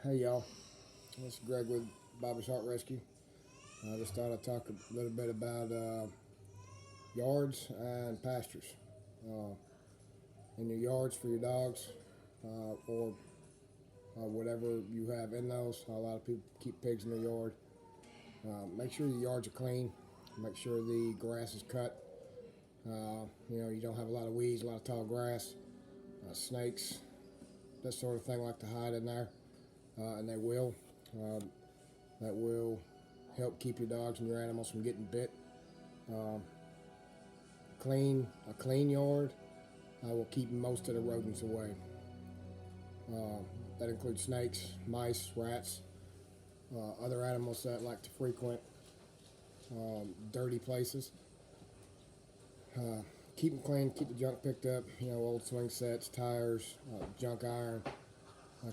Hey y'all, this is Greg with Bobby's Heart Rescue. I just thought I'd talk a little bit about yards and pastures. Uh, in your yards for your dogs or whatever you have in those. A lot of people keep pigs in their yard. Make sure your yards are clean. Make sure the grass is cut. You don't have a lot of weeds, a lot of tall grass, snakes, that sort of thing like to hide in there, and they will. Um, that will help keep your dogs and your animals from getting bit. Um, a clean yard will keep most of the rodents away. That includes snakes, mice, rats, other animals that like to frequent dirty places. Uh, keep them clean, keep the junk picked up, old swing sets, tires, junk iron.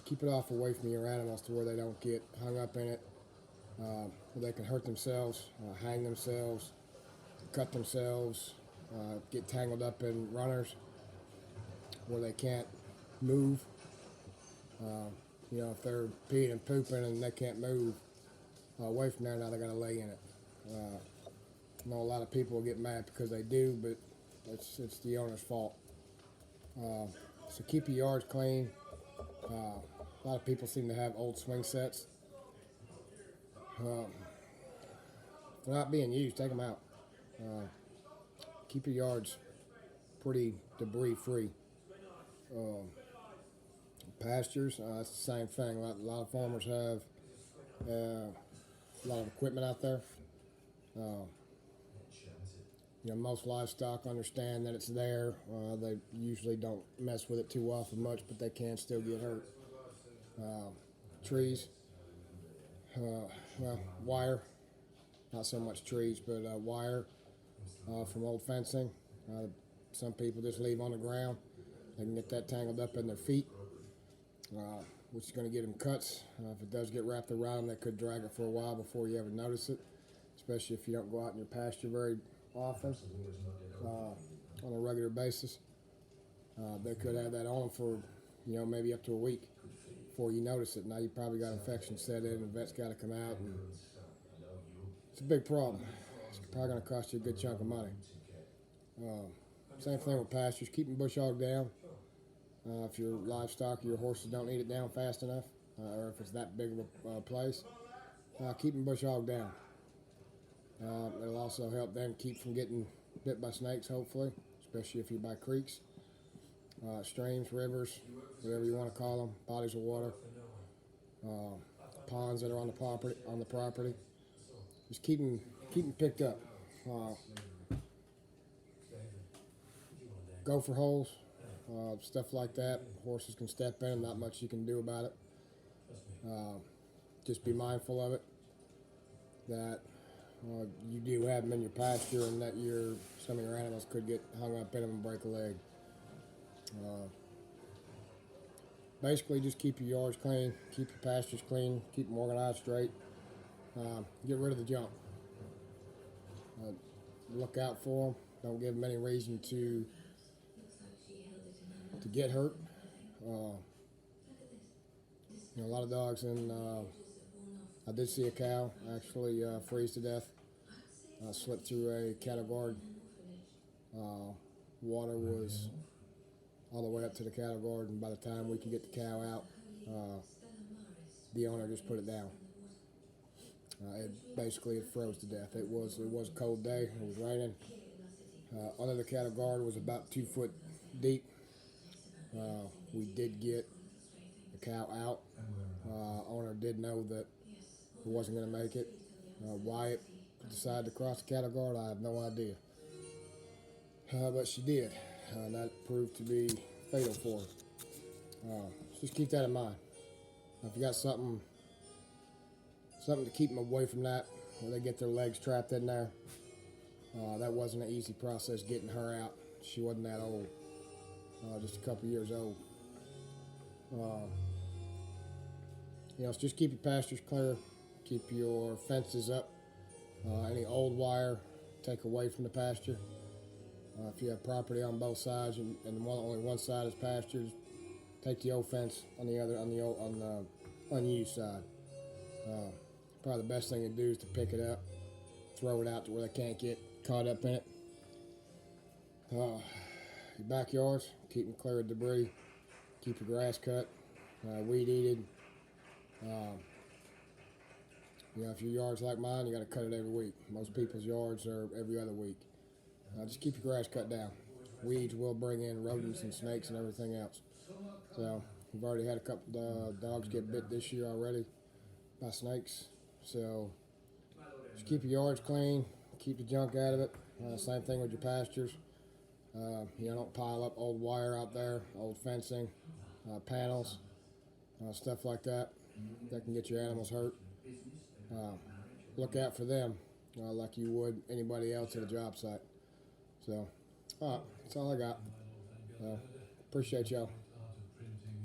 Keep it off away from your animals to where they don't get hung up in it. Where they can hurt themselves, hang themselves, cut themselves, get tangled up in runners where they can't move. If they're peeing and pooping and they can't move away from there, now they got to lay in it. I know a lot of people will get mad because they do, but it's the owner's fault. So keep your yards clean. A lot of people seem to have old swing sets. If they're not being used, take them out. Keep your yards pretty debris free. Pastures, it's the same thing. A lot of farmers have a lot of equipment out there. Most livestock understand that it's there. They usually don't mess with it too often much, but they can still get hurt. Trees, wire, not so much trees, but wire from old fencing. Some people just leave on the ground. They can get that tangled up in their feet, which is going to get them cuts. If it does get wrapped around them, that could drag it for a while before you ever notice it, especially if you don't go out in your pasture very often on a regular basis. They could have that on for, maybe up to a week before you notice it. Now you probably got infection set in, and the vet's got to come out, and it's a big problem. It's probably going to cost you a good chunk of money. Same thing with pastures. Keep them bush hog down. If your livestock or your horses don't eat it down fast enough, or if it's that big of a place, keep them bush hog down. It'll also help them keep from getting bit by snakes, hopefully, especially if you're by creeks, streams, rivers, whatever you want to call them, bodies of water, ponds that are on the property. Just keep them picked up. Gopher holes, stuff like that. Horses can step in, not much you can do about it. Just be mindful of it, that you do have them in your pasture, and that some of your animals could get hung up in them and break a leg. Basically, just keep your yards clean, keep your pastures clean, keep them organized straight. Get rid of the junk. Look out for them. Don't give them any reason to get hurt. A lot of dogs, and I did see a cow actually freeze to death. Slipped through a cattle guard. Water was all the way up to the cattle guard, and by the time we could get the cow out, the owner just put it down. It froze to death. It was a cold day. It was raining. Under the cattle guard was about 2 foot deep. We did get the cow out. Owner did know that it wasn't going to make it. Why it decided to cross the cattle guard, I have no idea. But she did, and that proved to be fatal for her. Just keep that in mind. If you got something to keep them away from that, where they get their legs trapped in there, that wasn't an easy process getting her out. She wasn't that old, just a couple years old. So just keep your pastures clear, keep your fences up. Any old wire, take away from the pasture. If you have property on both sides and only one side is pastures, take the old fence on the unused side. Probably the best thing to do is to pick it up, throw it out to where they can't get caught up in it. Your backyards, keep them clear of debris, keep your grass cut, weed eated. If your yard's like mine, you got to cut it every week. Most people's yards are every other week. Just keep your grass cut down. Weeds will bring in rodents and snakes and everything else. So we've already had a couple dogs get bit this year already by snakes. So just keep your yards clean, keep the junk out of it. Same thing with your pastures. Don't pile up old wire out there, old fencing, panels, stuff like that. That can get your animals hurt. Look out for them like you would anybody else at a job site. So, that's all I got. Appreciate y'all.